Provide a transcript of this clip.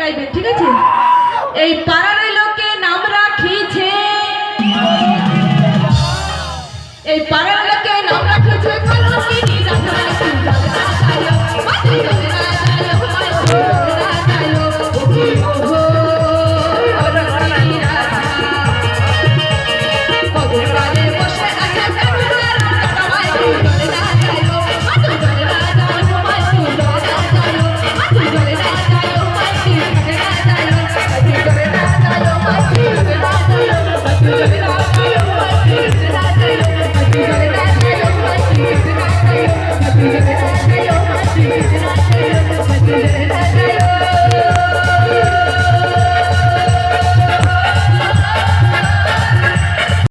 গাইবেন, ঠিক আছে? এই পাড়ার লোকে নাম রাখিছে, এই পাড়ার লোকে নাম রাখিছে কলঙ্কিনী রাধা।